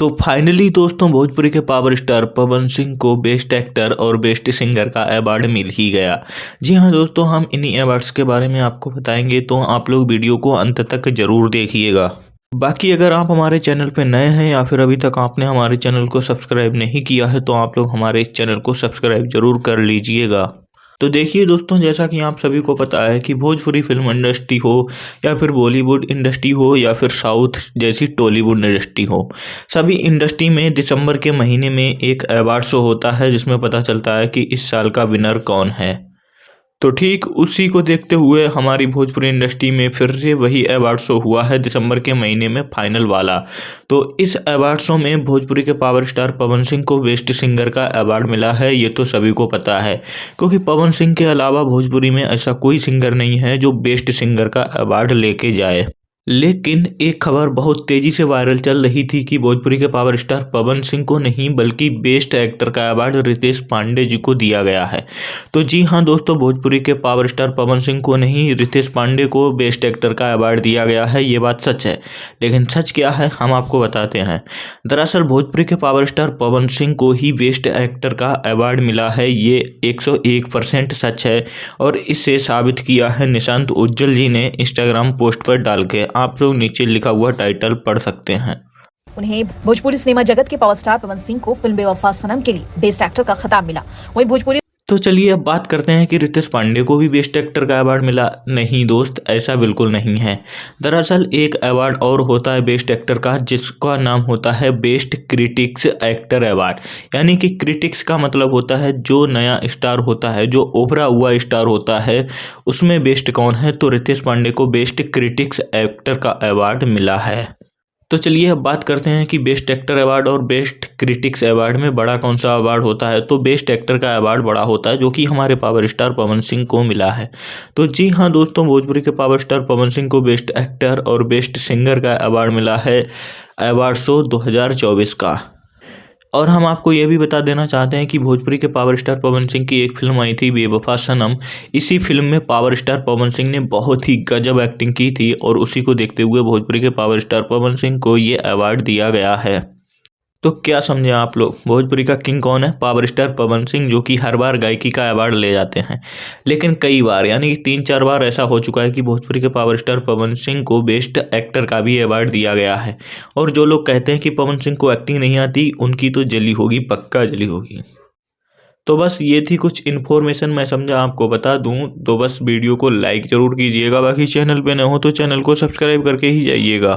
तो फाइनली दोस्तों भोजपुरी के पावर स्टार पवन सिंह को बेस्ट एक्टर और बेस्ट सिंगर का अवार्ड मिल ही गया। जी हाँ दोस्तों, हम इन्हीं अवार्ड्स के बारे में आपको बताएंगे, तो आप लोग वीडियो को अंत तक जरूर देखिएगा। बाकी अगर आप हमारे चैनल पे नए हैं या फिर अभी तक आपने हमारे चैनल को सब्सक्राइब नहीं किया है, तो आप लोग हमारे इस चैनल को सब्सक्राइब जरूर कर लीजिएगा। तो देखिए दोस्तों, जैसा कि आप सभी को पता है कि भोजपुरी फिल्म इंडस्ट्री हो या फिर बॉलीवुड इंडस्ट्री हो या फिर साउथ जैसी टॉलीवुड इंडस्ट्री हो, सभी इंडस्ट्री में दिसंबर के महीने में एक अवार्ड शो होता है जिसमें पता चलता है कि इस साल का विनर कौन है। तो ठीक उसी को देखते हुए हमारी भोजपुरी इंडस्ट्री में फिर से वही अवार्ड शो हुआ है दिसंबर के महीने में, फाइनल वाला। तो इस अवार्ड शो में भोजपुरी के पावर स्टार पवन सिंह को बेस्ट सिंगर का अवार्ड मिला है, ये तो सभी को पता है, क्योंकि पवन सिंह के अलावा भोजपुरी में ऐसा कोई सिंगर नहीं है जो बेस्ट सिंगर का अवार्ड लेके जाए। लेकिन एक खबर बहुत तेजी से वायरल चल रही थी कि भोजपुरी के पावर स्टार पवन सिंह को नहीं बल्कि बेस्ट एक्टर का अवार्ड रितेश पांडे जी को दिया गया है। तो जी हाँ दोस्तों, भोजपुरी के पावर स्टार पवन सिंह को नहीं रितेश पांडे को बेस्ट एक्टर का अवार्ड दिया गया है, ये बात सच है। लेकिन सच क्या है हम आपको बताते हैं। दरअसल भोजपुरी के पावर स्टार पवन सिंह को ही बेस्ट एक्टर का अवार्ड मिला है, ये 101% सच है। और इससे साबित किया है निशांत उज्जवल जी ने इंस्टाग्राम पोस्ट पर डाल के। आप लोग नीचे लिखा हुआ टाइटल पढ़ सकते हैं। उन्हें भोजपुरी सिनेमा जगत के पावर स्टार पवन सिंह को फिल्म बेवफा सनम के लिए बेस्ट एक्टर का खिताब मिला। वहीं भोजपुरी तो चलिए अब बात करते हैं कि रितेश पांडे को भी बेस्ट एक्टर का अवार्ड मिला। नहीं दोस्त, ऐसा बिल्कुल नहीं है। दरअसल एक अवार्ड और होता है बेस्ट एक्टर का, जिसका नाम होता है बेस्ट क्रिटिक्स एक्टर अवार्ड। यानी कि क्रिटिक्स का मतलब होता है जो नया स्टार होता है, जो उभरा हुआ स्टार होता है, उसमें बेस्ट कौन है। तो रितेश पांडे को बेस्ट क्रिटिक्स एक्टर का अवार्ड मिला है। तो चलिए अब बात करते हैं कि बेस्ट एक्टर अवार्ड और बेस्ट क्रिटिक्स अवार्ड में बड़ा कौन सा अवार्ड होता है। तो बेस्ट एक्टर का अवार्ड बड़ा होता है, जो कि हमारे पावर स्टार पवन सिंह को मिला है। तो जी हाँ दोस्तों, भोजपुरी के पावर स्टार पवन सिंह को बेस्ट एक्टर और बेस्ट सिंगर का अवार्ड मिला है अवार्ड शो 2024 का। और हम आपको ये भी बता देना चाहते हैं कि भोजपुरी के पावर स्टार पवन सिंह की एक फिल्म आई थी बेवफा सनम। इसी फिल्म में पावर स्टार पवन सिंह ने बहुत ही गजब एक्टिंग की थी, और उसी को देखते हुए भोजपुरी के पावर स्टार पवन सिंह को ये अवार्ड दिया गया है। तो क्या समझे आप लोग, भोजपुरी का किंग कौन है? पावर स्टार पवन सिंह, जो कि हर बार गायकी का अवार्ड ले जाते हैं। लेकिन कई बार यानी कि 3-4 बार ऐसा हो चुका है कि भोजपुरी के पावर स्टार पवन सिंह को बेस्ट एक्टर का भी अवार्ड दिया गया है। और जो लोग कहते हैं कि पवन सिंह को एक्टिंग नहीं आती, उनकी तो जली होगी, पक्का जली होगी। तो बस ये थी कुछ इन्फॉर्मेशन, मैं समझा आपको बता दूं। तो बस वीडियो को लाइक ज़रूर कीजिएगा, बाकी चैनल पे न हो तो चैनल को सब्सक्राइब करके ही जाइएगा।